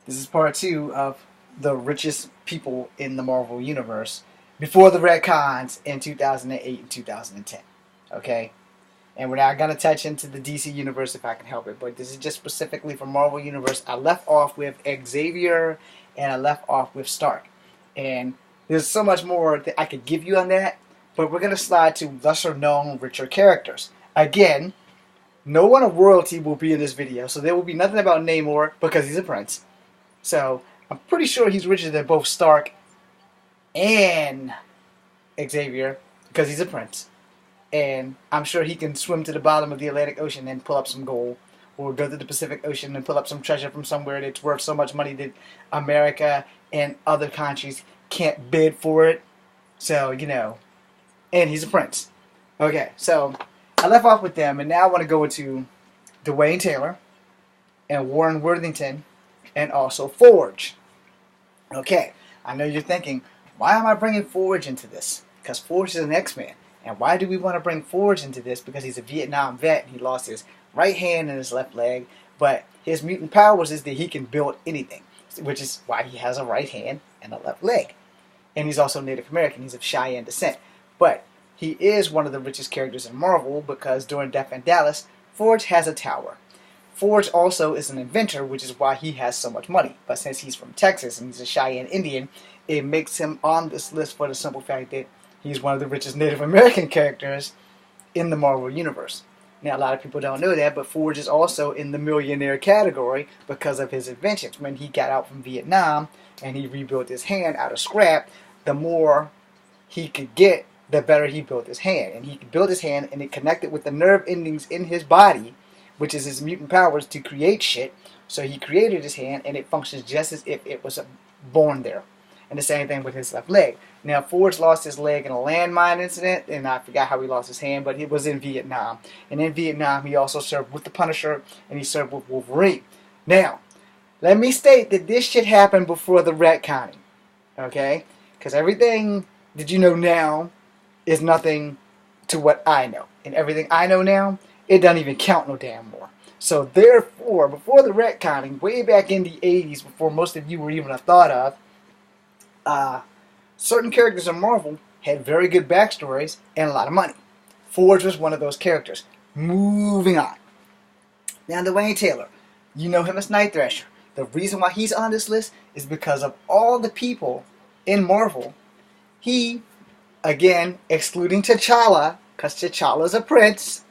This is part two of the richest people in the Marvel Universe before the retcons in 2008 and 2010. Okay? And we're not going to touch into the DC Universe if I can help it, but this is just specifically for Marvel Universe. I left off with Xavier and I left off with Stark. And there's so much more that I could give you on that, but we're going to slide to lesser known, richer characters. Again, no one of royalty will be in this video, so there will be nothing about Namor because he's a prince. So I'm pretty sure he's richer than both Stark and Xavier because he's a prince. And I'm sure he can swim to the bottom of the Atlantic Ocean and pull up some gold, or go to the Pacific Ocean and pull up some treasure from somewhere that's worth so much money that America and other countries can't bid for it. So, and he's a prince. Okay, so I left off with them, and now I want to go into Dwayne Taylor and Warren Worthington and also Forge. Okay, I know you're thinking, why am I bringing Forge into this? Because Forge is an X-Man. And why do we want to bring Forge into this? Because he's a Vietnam vet. He lost his right hand and his left leg. But his mutant powers is that he can build anything, which is why he has a right hand and a left leg. And he's also Native American. He's of Cheyenne descent. But he is one of the richest characters in Marvel because during Death in Dallas, Forge has a tower. Forge also is an inventor, which is why he has so much money. But since he's from Texas and he's a Cheyenne Indian, it makes him on this list for the simple fact that he's one of the richest Native American characters in the Marvel Universe. Now, a lot of people don't know that, but Forge is also in the millionaire category because of his inventions. When he got out from Vietnam and he rebuilt his hand out of scrap, the more he could get, the better he built his hand. And he built his hand and it connected with the nerve endings in his body, which is his mutant powers to create shit. So he created his hand and it functions just as if it was born there. And the same thing with his left leg. Now, Forge lost his leg in a landmine incident, and I forgot how he lost his hand, but it was in Vietnam. And in Vietnam, he also served with the Punisher, and he served with Wolverine. Now, let me state that this shit happened before the retconning, okay? Because everything that you know now is nothing to what I know. And everything I know now, it doesn't even count no damn more. So therefore, before the retconning, way back in the 80s, before most of you were even a thought of, certain characters in Marvel had very good backstories and a lot of money. Forge was one of those characters. Moving on. Now, Dwayne Taylor, you know him as Night Thrasher. The reason why he's on this list is because of all the people in Marvel. He, again, excluding T'Challa, because T'Challa's a prince,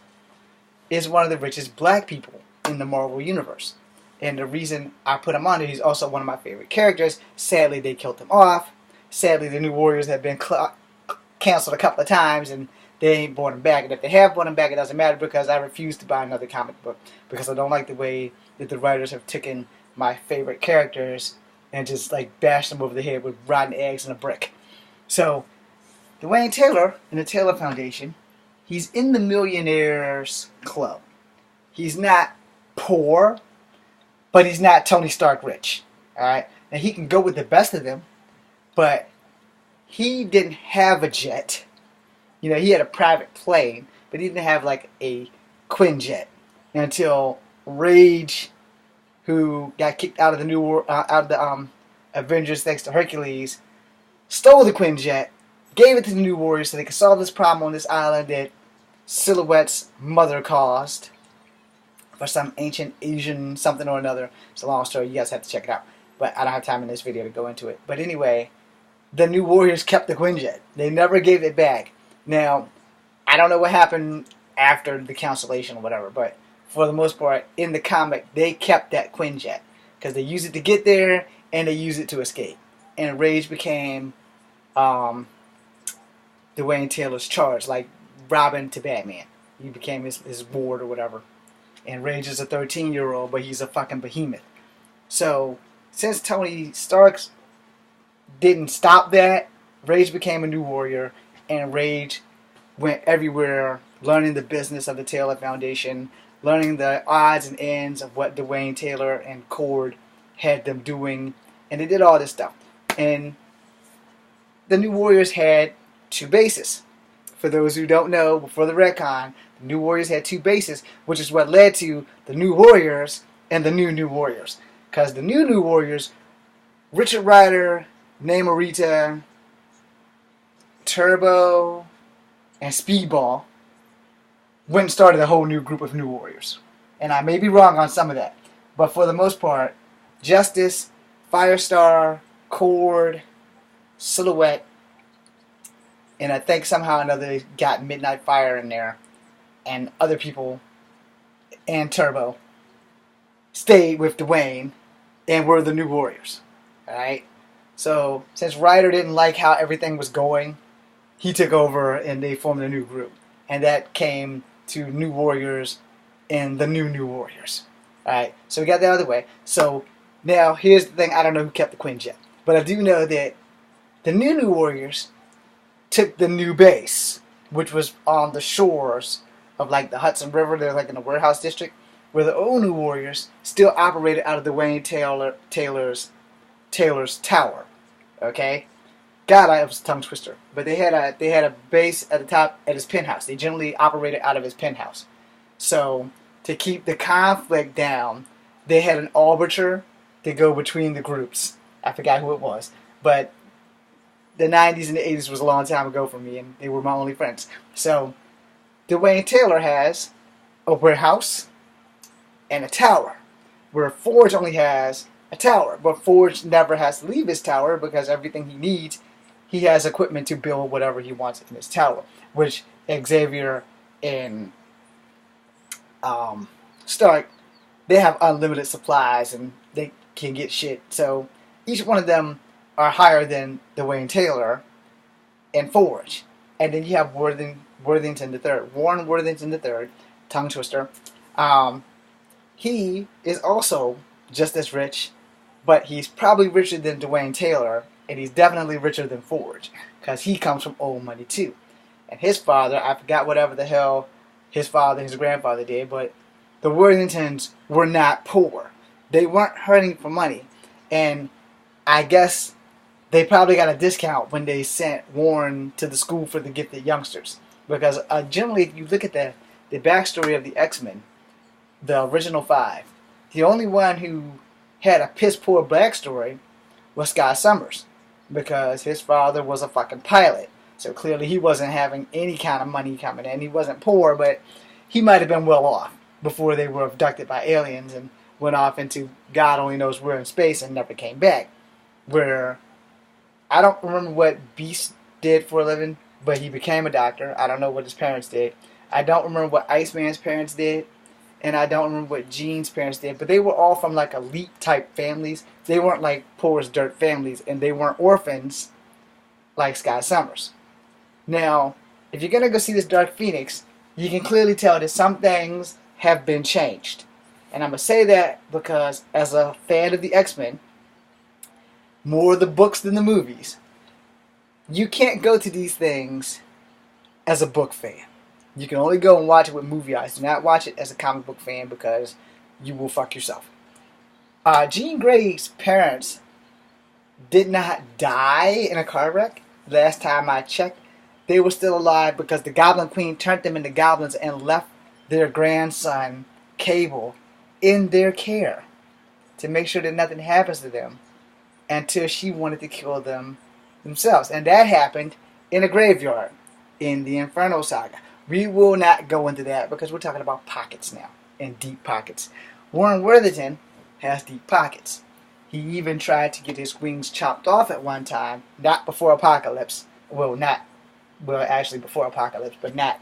is one of the richest black people in the Marvel Universe. And the reason I put him on it, he's also one of my favorite characters. Sadly, they killed him off. Sadly, the New Warriors have been canceled a couple of times, and they ain't brought him back. And if they have brought him back, it doesn't matter because I refuse to buy another comic book because I don't like the way that the writers have taken my favorite characters and just like bashed them over the head with rotten eggs and a brick. So, Dwayne Taylor and the Taylor Foundation, he's in the millionaires club. He's not poor, but he's not Tony Stark rich. Alright? Now he can go with the best of them, but he didn't have a jet. He had a private plane, but he didn't have like a Quinjet until Rage, who got kicked out of the Avengers thanks to Hercules, stole the Quinjet, gave it to the New Warriors so they could solve this problem on this island that Silhouette's mother caused for some ancient Asian something or another. It's a long story. You guys have to check it out. But I don't have time in this video to go into it. But anyway, the New Warriors kept the Quinjet. They never gave it back. Now, I don't know what happened after the cancellation or whatever, but for the most part, in the comic, they kept that Quinjet. Because they used it to get there, and they used it to escape. And Rage became Dwayne Taylor's charge, like Robin to Batman. He became his ward or whatever. And Rage is a 13-year-old, but he's a fucking behemoth. So, since Tony Stark didn't stop that, Rage became a New Warrior, and Rage went everywhere, learning the business of the Taylor Foundation, learning the odds and ends of what Dwayne Taylor and Cord had them doing, and they did all this stuff. And the New Warriors had two bases. For those who don't know, before the retcon, the New Warriors had two bases, which is what led to the New Warriors and the New Warriors. Because the New Warriors, Richard Rider, Namorita, Turbo, and Speedball went and started a whole new group of New Warriors. And I may be wrong on some of that, but for the most part, Justice, Firestar, Cord, Silhouette, and I think somehow or another they got Midnight Fire in there, and other people, and Turbo, stayed with Dwayne and were the New Warriors. Alright? So, since Ryder didn't like how everything was going, he took over and they formed a new group. And that came to New Warriors and the New Warriors. Alright? So we got that out of the way. So, now, here's the thing. I don't know who kept the Quinjet. But I do know that the New Warriors took the new base, which was on the shores of like the Hudson River. They're like in the warehouse district, where the old New Warriors still operated out of the Wayne Taylor's tower. Okay, God, I was a tongue twister. But they had a base at the top at his penthouse. They generally operated out of his penthouse. So to keep the conflict down, they had an arbiter to go between the groups. I forgot who it was, but the 90s and the 80s was a long time ago for me, and they were my only friends. So Dwayne Taylor has a warehouse and a tower, where Forge only has a tower, but Forge never has to leave his tower because everything he needs, he has equipment to build whatever he wants in his tower, which Xavier and Stark, they have unlimited supplies and they can get shit. So each one of them are higher than Dwayne Taylor and Forge. And then you have Worthington III, Warren Worthington III, tongue twister. He is also just as rich, but he's probably richer than Dwayne Taylor, and he's definitely richer than Forge, because he comes from old money too. And his father, I forgot whatever the hell his father and his grandfather did, but the Worthingtons were not poor. They weren't hurting for money. And I guess they probably got a discount when they sent Warren to the school for the gifted youngsters. Because generally, if you look at the backstory of the X-Men, the original 5, the only one who had a piss-poor backstory was Scott Summers. Because his father was a fucking pilot. So clearly he wasn't having any kind of money coming in. He wasn't poor, but he might have been well off before they were abducted by aliens and went off into God only knows where in space and never came back. Where I don't remember what Beast did for a living, but he became a doctor. I don't know what his parents did. I don't remember what Iceman's parents did, and I don't remember what Jean's parents did, but they were all from like elite type families. They weren't like poor as dirt families, and they weren't orphans like Scott Summers. Now, if you're going to go see this Dark Phoenix, you can clearly tell that some things have been changed. And I'm going to say that because as a fan of the X-Men, more the books than the movies, you can't go to these things as a book fan. You can only go and watch it with movie eyes. Do not watch it as a comic book fan because you will fuck yourself. Jean Grey's parents did not die in a car wreck. Last time I checked, they were still alive because the Goblin Queen turned them into goblins and left their grandson, Cable, in their care to make sure that nothing happens to them until she wanted to kill them themselves. And that happened in a graveyard in the Inferno Saga. We will not go into that because we're talking about pockets now, and deep pockets. Warren Worthington has deep pockets. He even tried to get his wings chopped off at one time, not before Apocalypse. Actually before Apocalypse, but not.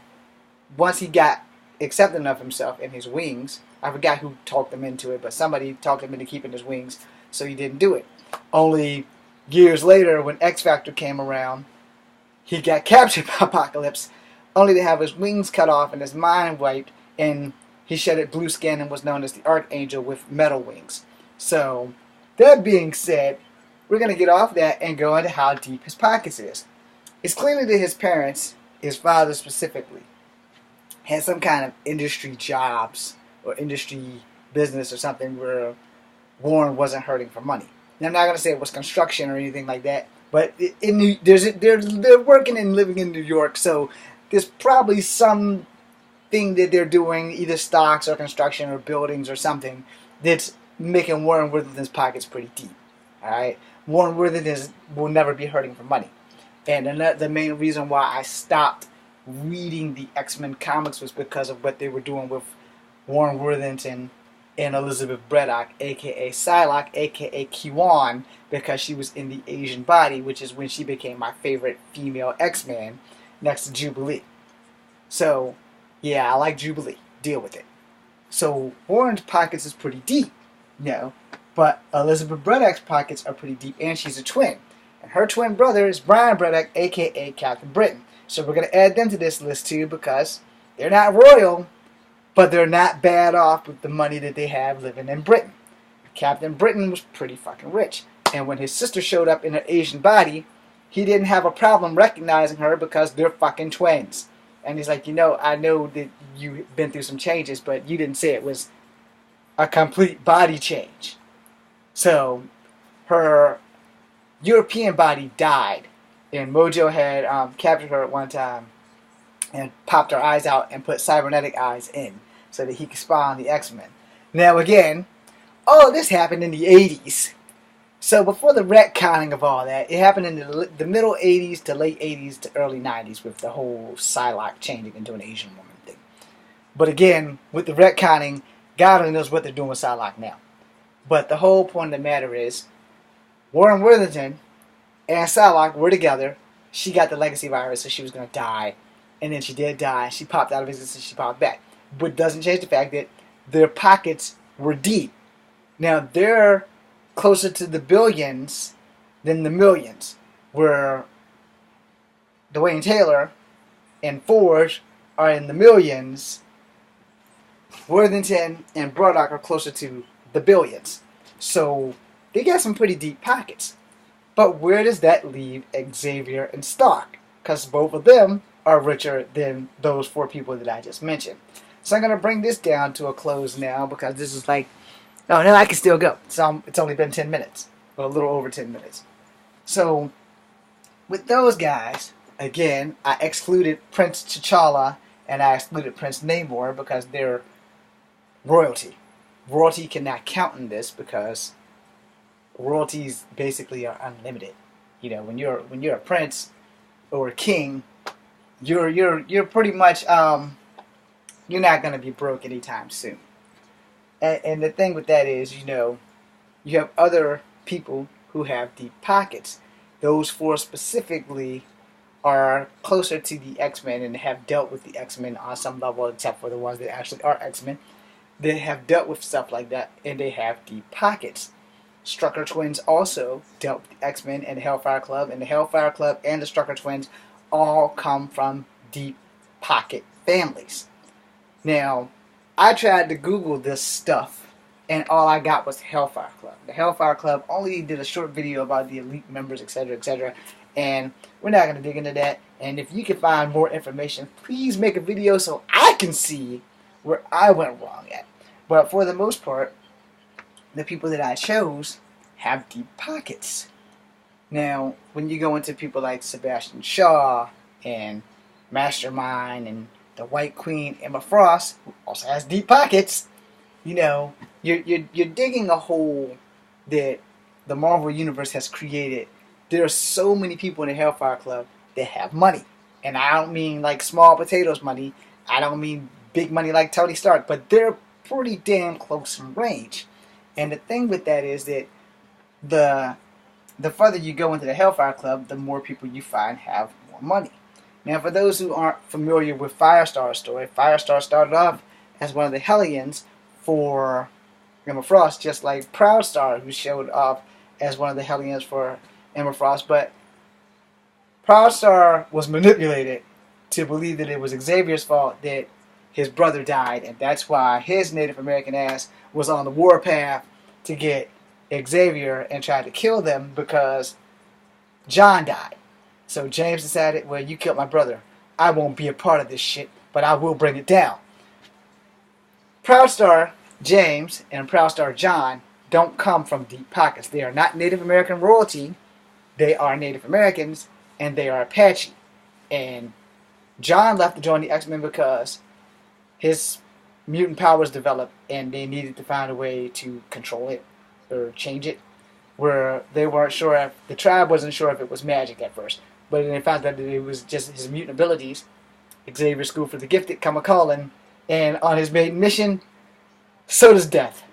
Once he got accepting of himself and his wings, I forgot who talked him into it, but somebody talked him into keeping his wings, so he didn't do it. Only years later, when X Factor came around, he got captured by Apocalypse, only to have his wings cut off and his mind wiped, and he shedded blue skin and was known as the Archangel with metal wings. So, that being said, we're going to get off that and go into how deep his pockets is. It's clearly that his parents, his father specifically, had some kind of industry jobs or industry business or something where Warren wasn't hurting for money. Now, I'm not going to say it was construction or anything like that, but they're working and living in New York, so there's probably something that they're doing, either stocks or construction or buildings or something, that's making Warren Worthington's pockets pretty deep. All right, Warren Worthington will never be hurting for money, and the main reason why I stopped reading the X-Men comics was because of what they were doing with Warren Worthington and Elizabeth Braddock, aka Psylocke, aka Kiwan, because she was in the Asian body, which is when she became my favorite female X-Man next to Jubilee. So, yeah, I like Jubilee. Deal with it. So, Warren's pockets is pretty deep, you know, but Elizabeth Braddock's pockets are pretty deep, and she's a twin. And her twin brother is Brian Braddock, aka Captain Britain. So we're going to add them to this list too because they're not royal, but they're not bad off with the money that they have living in Britain. Captain Britain was pretty fucking rich. And when his sister showed up in her Asian body, he didn't have a problem recognizing her because they're fucking twins. And he's like, I know that you've been through some changes, but you didn't say it was a complete body change. So her European body died. And Mojo had captured her at one time and popped her eyes out and put cybernetic eyes in so that he could spy on the X-Men. Now again, all of this happened in the 80s. So before the retconning of all that, it happened in the middle 80s to late 80s to early 90s with the whole Psylocke changing into an Asian woman thing. But again, with the retconning, God only knows what they're doing with Psylocke now. But the whole point of the matter is, Warren Worthington and Psylocke were together. She got the legacy virus, so she was going to die. And then she did die. She popped out of existence. She popped back. But it doesn't change the fact that their pockets were deep. Now, they're closer to the billions than the millions. Where Dwayne Taylor and Forge are in the millions. Worthington and Braddock are closer to the billions. So, they got some pretty deep pockets. But where does that leave Xavier and Stark? Because both of them are richer than those four people that I just mentioned. So I'm going to bring this down to a close now because this is like, oh no, I can still go. So it's only been 10 minutes, or a little over 10 minutes. So with those guys, again, I excluded Prince T'Challa and I excluded Prince Namor because they're royalty. Royalty cannot count in this because royalties basically are unlimited. When you're a prince or a king, you're pretty much you're not gonna be broke anytime soon. And the thing with that is, you have other people who have deep pockets. Those four specifically are closer to the X-Men and have dealt with the X-Men on some level, except for the ones that actually are X-Men. They have dealt with stuff like that, and they have deep pockets. Strucker twins also dealt with the X-Men and the Hellfire Club, and the Hellfire Club and the Strucker twins all come from deep pocket families. Now, I tried to Google this stuff, and all I got was Hellfire Club. The Hellfire Club only did a short video about the elite members, etc., etc., and we're not going to dig into that. And if you can find more information, please make a video so I can see where I went wrong at. But for the most part, the people that I chose have deep pockets. Now, when you go into people like Sebastian Shaw and Mastermind and the White Queen, Emma Frost, who also has deep pockets, you're digging a hole that the Marvel Universe has created. There are so many people in the Hellfire Club that have money. And I don't mean like small potatoes money. I don't mean big money like Tony Stark. But they're pretty damn close in range. And the thing with that is that the further you go into the Hellfire Club, the more people you find have more money. Now, for those who aren't familiar with Firestar's story, Firestar started off as one of the Hellions for Emma Frost, just like Proudstar, who showed up as one of the Hellions for Emma Frost. But Proudstar was manipulated to believe that it was Xavier's fault that his brother died, and that's why his Native American ass was on the warpath to get Xavier and tried to kill them because John died. So James decided, well, you killed my brother. I won't be a part of this shit, but I will bring it down. Proudstar James and Proudstar John don't come from deep pockets. They are not Native American royalty. They are Native Americans, and they are Apache. And John left to join the X-Men because his mutant powers developed, and they needed to find a way to control it or change it. Where they weren't sure if the tribe wasn't sure if it was magic at first, but then they found that it was just his mutant abilities. Xavier's School for the Gifted come a calling, and on his maiden mission, so does Death.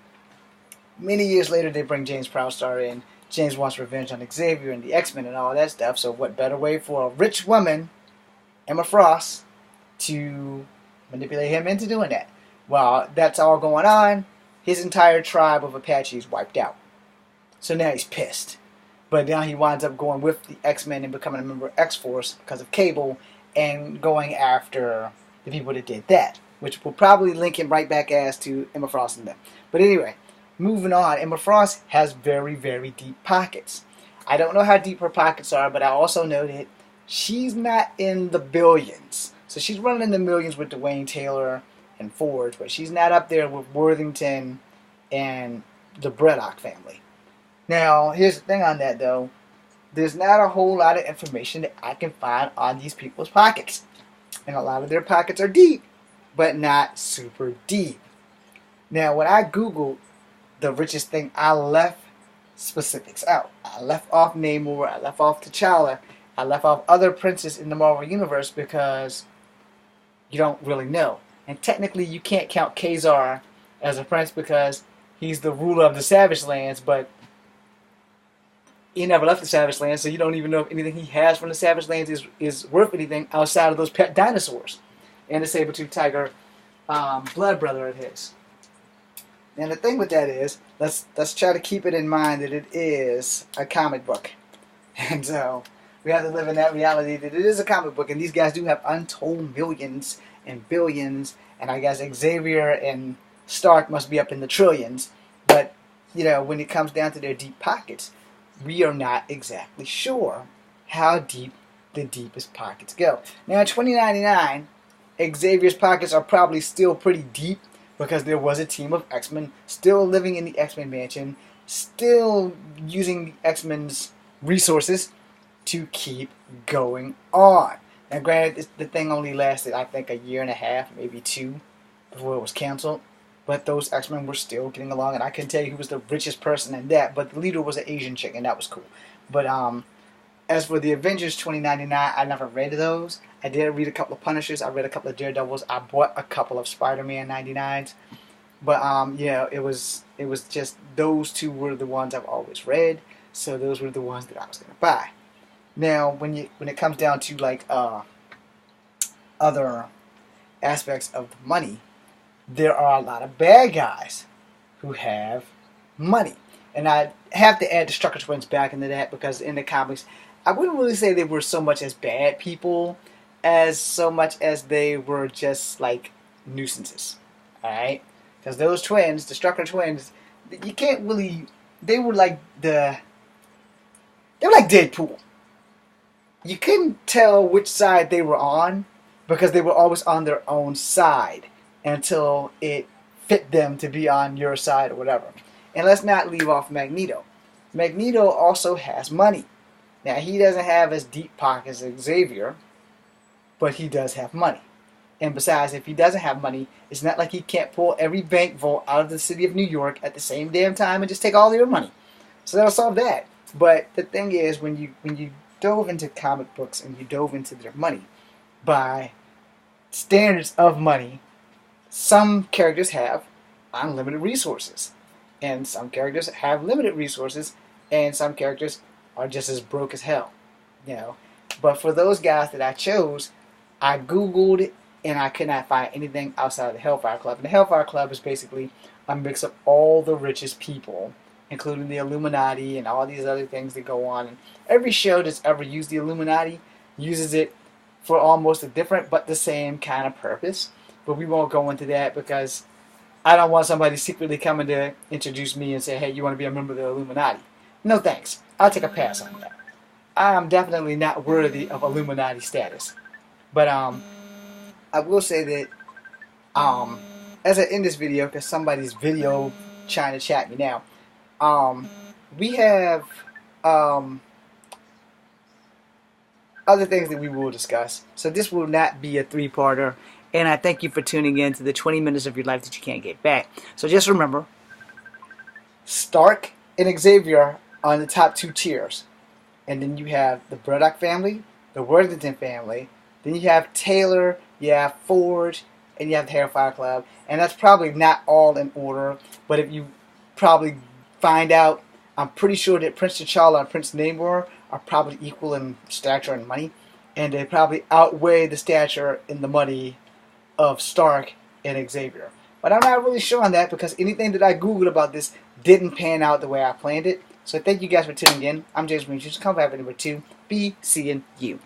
Many years later, they bring James Proudstar in. James wants revenge on Xavier and the X-Men and all that stuff. So what better way for a rich woman, Emma Frost, to manipulate him into doing that? Well, that's all going on. His entire tribe of Apaches wiped out. So now he's pissed. But now he winds up going with the X-Men and becoming a member of X-Force because of Cable and going after the people that did that, which will probably link him right back as to Emma Frost and them. But anyway, moving on, Emma Frost has very, very deep pockets. I don't know how deep her pockets are, but I also know that she's not in the billions. So she's running in the millions with Dwayne Taylor and Ford, but she's not up there with Worthington and the Braddock family. Now, here's the thing on that, though. There's not a whole lot of information that I can find on these people's pockets. And a lot of their pockets are deep, but not super deep. Now, when I Googled the richest thing, I left specifics out. I left off Namor, I left off T'Challa, I left off other princes in the Marvel Universe because you don't really know. And technically, you can't count Khazar as a prince because he's the ruler of the Savage Lands, but he never left the Savage Lands, so you don't even know if anything he has from the Savage Lands is worth anything outside of those pet dinosaurs and the saber-toothed tiger blood brother of his. And the thing with that is, let's try to keep it in mind that it is a comic book. And so we have to live in that reality that it is a comic book, and these guys do have untold millions and billions, and I guess Xavier and Stark must be up in the trillions. But, you know, when it comes down to their deep pockets, we are not exactly sure how deep the deepest pockets go. Now, in 2099, Xavier's pockets are probably still pretty deep because there was a team of X-Men still living in the X-Men mansion, still using the X-Men's resources to keep going on. Now, granted, the thing only lasted, I think, a year and a half, maybe two, before it was canceled. But those X-Men were still getting along, and I couldn't tell you who was the richest person in that, but the leader was an Asian chick, and that was cool. But as for the Avengers 2099, I never read those. I did read a couple of Punishers, I read a couple of Daredevils, I bought a couple of Spider-Man 99s. But yeah, it was just those two were the ones I've always read, so those were the ones that I was going to buy. Now, when it comes down to like other aspects of the money, there are a lot of bad guys who have money. And I have to add the Strucker Twins back into that because in the comics, I wouldn't really say they were so much as bad people as so much as they were just like nuisances. Alright? Because those twins, the Strucker Twins, you can't really, they were like Deadpool. You couldn't tell which side they were on because they were always on their own side until it fit them to be on your side or whatever. And let's not leave off Magneto. Magneto also has money. Now, he doesn't have as deep pockets as Xavier, but he does have money. And besides, if he doesn't have money, it's not like he can't pull every bank vault out of the city of New York at the same damn time and just take all your money. So that'll solve that. But the thing is, when you dove into comic books and you dove into their money, by standards of money, some characters have unlimited resources, and some characters have limited resources, and some characters are just as broke as hell, you know. But for those guys that I chose, I Googled it, and I could not find anything outside of the Hellfire Club. And the Hellfire Club is basically a mix of all the richest people, including the Illuminati and all these other things that go on. And every show that's ever used the Illuminati uses it for almost a different but the same kind of purpose. But we won't go into that because I don't want somebody secretly coming to introduce me and say, hey, you want to be a member of the Illuminati? No thanks. I'll take a pass on that. I'm definitely not worthy of Illuminati status. But I will say that as I end this video, because somebody's video trying to chat me now, we have other things that we will discuss. So this will not be a three-parter, And I thank you for tuning in to the 20 minutes of your life that you can't get back. So just remember, Stark and Xavier are in the top 2 tiers. And then you have the Braddock family, the Worthington family, then you have Taylor, you have Ford, and you have the Hellfire Club. And that's probably not all in order, but if you probably find out, I'm pretty sure that Prince T'Challa and Prince Namor are probably equal in stature and money, and they probably outweigh the stature and the money of Stark and Xavier. But I'm not really sure on that because anything that I Googled about this didn't pan out the way I planned it. So thank you guys for tuning in. I'm James Green. Come back with number 2. Be seeing you.